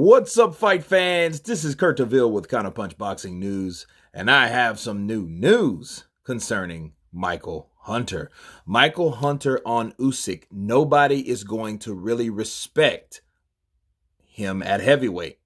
What's up, fight fans? This is Kurt DeVille with Counterpunch Boxing News, and I have some new news concerning Michael Hunter. Michael Hunter on Usyk. Nobody is going to really respect him at heavyweight.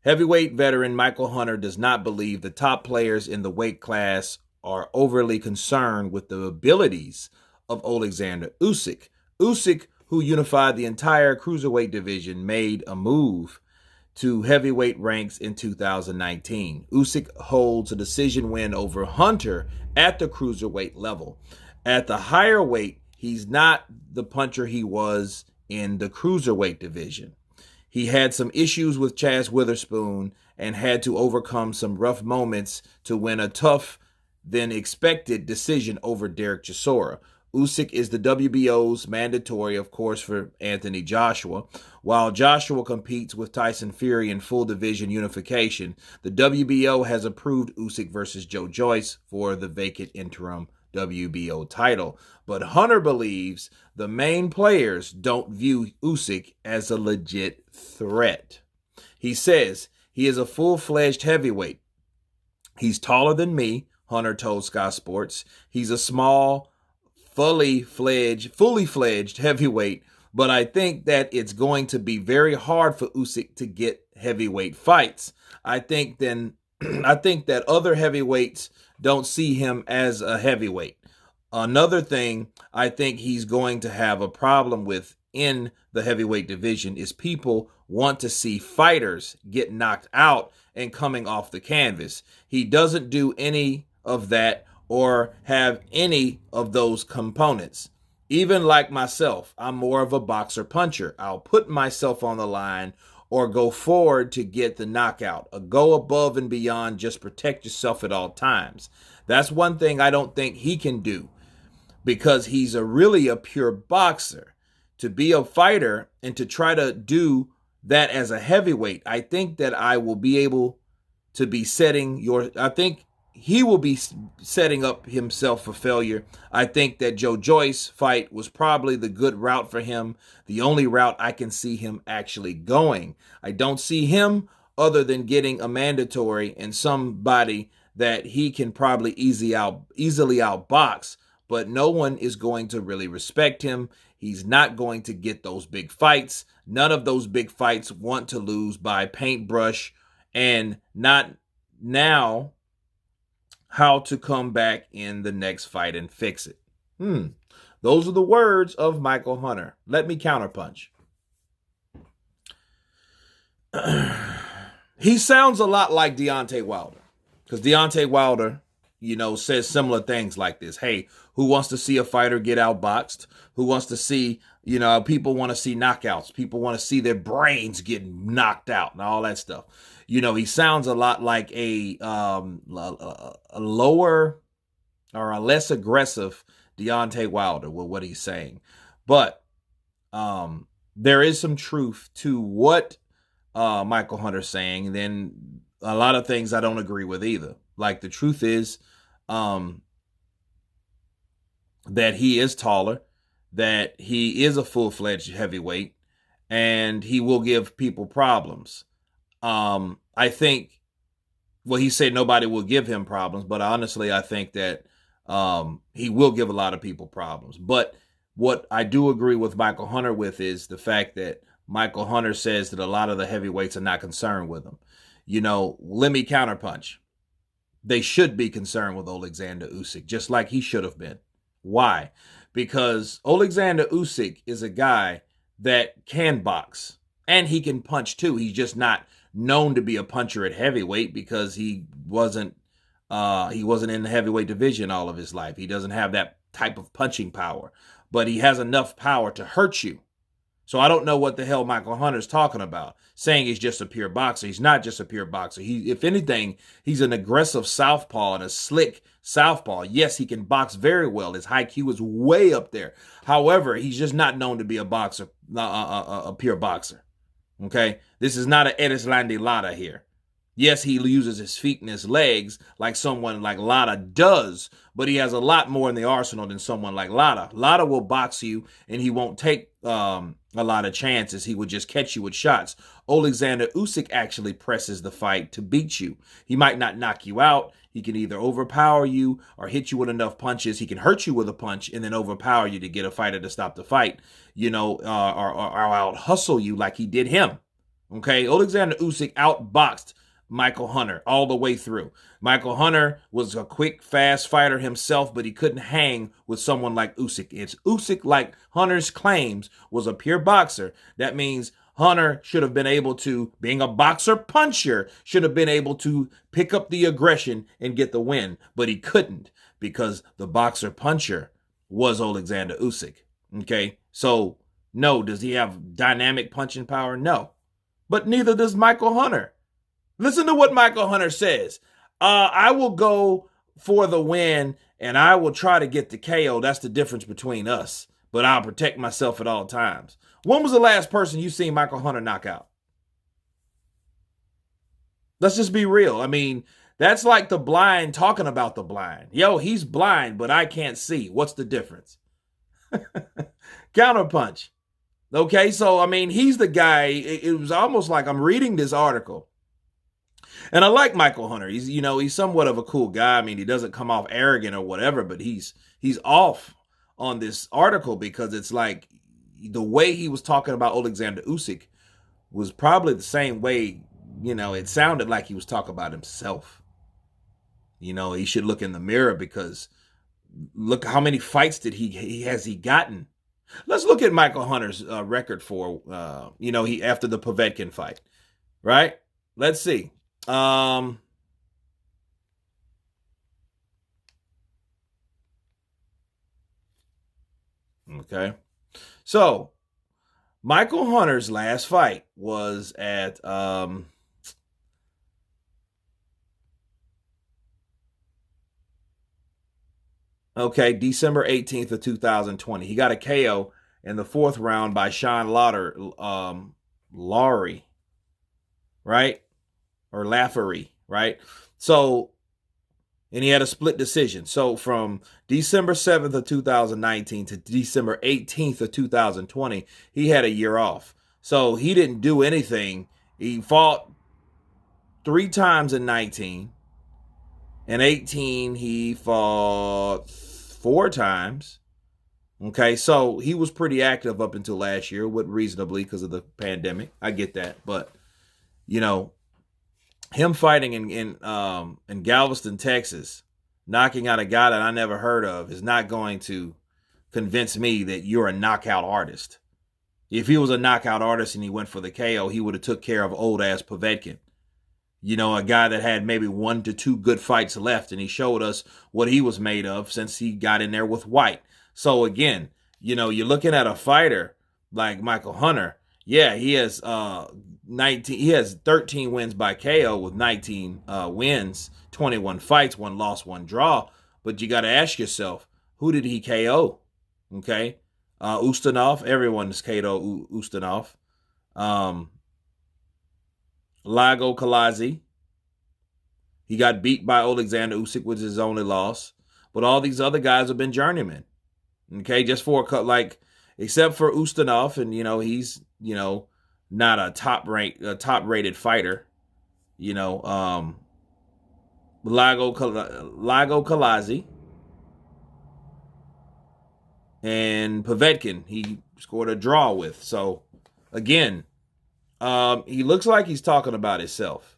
Heavyweight veteran Michael Hunter does not believe the top players in the weight class are overly concerned with the abilities of Oleksandr Usyk. Usyk, who unified the entire cruiserweight division, made a move to heavyweight ranks in 2019. Usyk holds a decision win over Hunter at the cruiserweight level. At the higher weight, he's not the puncher he was in the cruiserweight division. He had some issues with Chaz Witherspoon and had to overcome some rough moments to win a tough than expected decision over Derek Chisora. Usyk is the WBO's mandatory, of course, for Anthony Joshua. While Joshua competes with Tyson Fury in full division unification, the WBO has approved Usyk versus Joe Joyce for the vacant interim WBO title. But Hunter believes the main players don't view Usyk as a legit threat. He says he is a full-fledged heavyweight. He's taller than me, Hunter told Sky Sports. He's a small, fully fledged heavyweight, but I think that it's going to be very hard for Usyk to get heavyweight fights. I think that other heavyweights don't see him as a heavyweight. Another thing I think he's going to have a problem with in the heavyweight division is people want to see fighters get knocked out and coming off the canvas. He doesn't do any of that or have any of those components. Even like myself, I'm more of a boxer puncher. I'll put myself on the line or go forward to get the knockout. Go above and beyond, just protect yourself at all times. That's one thing I don't think he can do because he's really a pure boxer. To be a fighter and to try to do that as a heavyweight, I think that I will be able to be he will be setting up himself for failure. I think that Joe Joyce fight was probably the good route for him, the only route I can see him actually going. I don't see him other than getting a mandatory and somebody that he can probably easily outbox, but no one is going to really respect him. He's not going to get those big fights. None of those big fights want to lose by paintbrush, and not now how to come back in the next fight and fix it. Those are the words of Michael Hunter. Let me counterpunch. He sounds a lot like Deontay Wilder, because Deontay Wilder, says similar things like this. Hey, who wants to see a fighter get outboxed? Who wants to see, people want to see knockouts. People want to see their brains get knocked out and all that stuff. He sounds a lot like a lower or a less aggressive Deontay Wilder with what he's saying. But there is some truth to what Michael Hunter's saying. And then a lot of things I don't agree with either. Like the truth is that he is taller, that he is a full-fledged heavyweight, and he will give people problems. I think, he said nobody will give him problems, but honestly, I think that he will give a lot of people problems. But what I do agree with Michael Hunter with is the fact that Michael Hunter says that a lot of the heavyweights are not concerned with him. Let me counterpunch. They should be concerned with Oleksandr Usyk, just like he should have been. Why? Because Oleksandr Usyk is a guy that can box, and he can punch too. He's just not known to be a puncher at heavyweight because he wasn't in the heavyweight division all of his life. He doesn't have that type of punching power, but he has enough power to hurt you. So I don't know what the hell Michael Hunter's talking about, saying he's just a pure boxer. He's not just a pure boxer. If anything, he's an aggressive southpaw and a slick southpaw. Yes, he can box very well. His IQ is way up there. However, he's just not known to be a boxer, a pure boxer. Okay? This is not an Erislandy Lara here. Yes, he uses his feet and his legs like someone like Lara does, but he has a lot more in the arsenal than someone like Lara. Lara will box you, and he won't take a lot of chances. He would just catch you with shots. Oleksandr Usyk actually presses the fight to beat you. He might not knock you out. He can either overpower you or hit you with enough punches. He can hurt you with a punch and then overpower you to get a fighter to stop the fight, or out hustle you like he did him. Okay, Oleksandr Usyk outboxed Michael Hunter all the way through. Michael Hunter was a quick, fast fighter himself, but he couldn't hang with someone like Usyk. It's Usyk, like Hunter's claims, was a pure boxer. That means Hunter should have been able to, being a boxer puncher, should have been able to pick up the aggression and get the win, but he couldn't because the boxer puncher was Oleksandr Usyk. Okay, so no, does he have dynamic punching power? No, but neither does Michael Hunter. Listen to what Michael Hunter says. I will go for the win and I will try to get the KO. That's the difference between us. But I'll protect myself at all times. When was the last person you seen Michael Hunter knock out? Let's just be real. I mean, that's like the blind talking about the blind. Yo, he's blind, but I can't see. What's the difference? Counterpunch. Okay, so, I mean, he's the guy. It was almost like I'm reading this article. And I like Michael Hunter. He's somewhat of a cool guy. I mean, he doesn't come off arrogant or whatever, but he's off on this article because it's like the way he was talking about Oleksandr Usyk was probably the same way, it sounded like he was talking about himself. He should look in the mirror because look how many fights has he gotten. Let's look at Michael Hunter's record for, he after the Povetkin fight, right? Let's see. Okay. So, Michael Hunter's last fight was at December 18th of 2020. He got a KO in the 4th round by Sean Lowry, right? Or Lafferty, right? So, and he had a split decision. So from December 7th of 2019 to December 18th of 2020, he had a year off. So he didn't do anything. He fought 3 times in 19. In 18, he fought 4 times. Okay, so he was pretty active up until last year, reasonably because of the pandemic. I get that, but him fighting in Galveston, Texas, knocking out a guy that I never heard of is not going to convince me that you're a knockout artist. If he was a knockout artist and he went for the KO, he would have took care of old ass Povetkin. A guy that had maybe 1 to 2 good fights left, and he showed us what he was made of since he got in there with White. So again, you're looking at a fighter like Michael Hunter. Yeah, he has 19. He has 13 wins by KO with 19 wins, 21 fights, 1 loss, 1 draw. But you got to ask yourself, who did he KO? Okay, Ustinov. Everyone's KO Ustinov. Lago Kalazi. He got beat by Oleksandr Usyk, which is his only loss. But all these other guys have been journeymen. Okay, just for except for Ustinov, and he's not a top rated fighter. Lago Kalazi and Povetkin he scored a draw with. So again, he looks like he's talking about himself.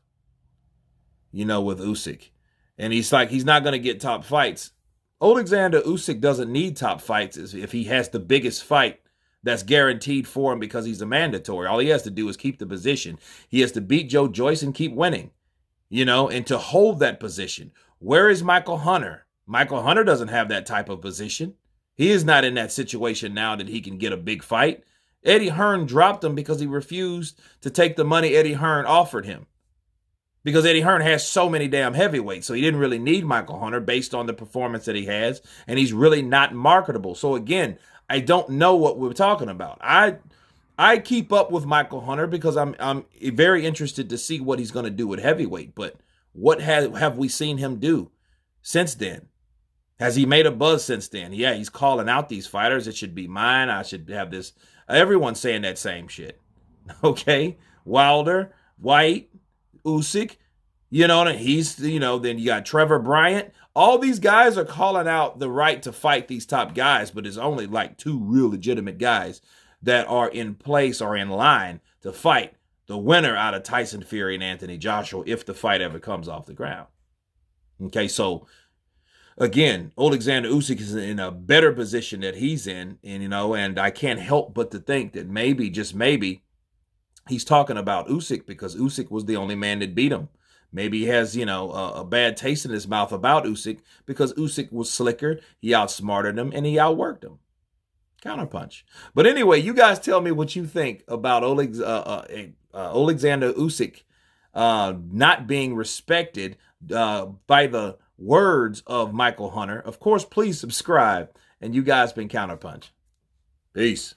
With Usyk, and he's not going to get top fights. Oleksandr Usyk doesn't need top fights if he has the biggest fight that's guaranteed for him because he's a mandatory. All he has to do is keep the position. He has to beat Joe Joyce and keep winning, and to hold that position. Where is Michael Hunter? Michael Hunter doesn't have that type of position. He is not in that situation now that he can get a big fight. Eddie Hearn dropped him because he refused to take the money Eddie Hearn offered him. Because Eddie Hearn has so many damn heavyweights. So he didn't really need Michael Hunter based on the performance that he has. And he's really not marketable. So again, I don't know what we're talking about. I keep up with Michael Hunter because I'm very interested to see what he's going to do with heavyweight. But what have we seen him do since then? Has he made a buzz since then? Yeah, he's calling out these fighters. It should be mine. I should have this. Everyone's saying that same shit. Okay? Wilder, White, Usyk, then you got Trevor Bryant. All these guys are calling out the right to fight these top guys, but there's only like 2 real legitimate guys that are in place or in line to fight the winner out of Tyson Fury and Anthony Joshua if the fight ever comes off the ground. Okay, so again, Oleksandr Usyk is in a better position that he's in, and I can't help but to think that maybe, just maybe, he's talking about Usyk because Usyk was the only man that beat him. Maybe he has, a bad taste in his mouth about Usyk because Usyk was slicker, he outsmarted him, and he outworked him. Counterpunch. But anyway, you guys tell me what you think about Oleksandr Usyk not being respected by the words of Micheal Hunter. Of course, please subscribe. And you guys been Counterpunch. Peace.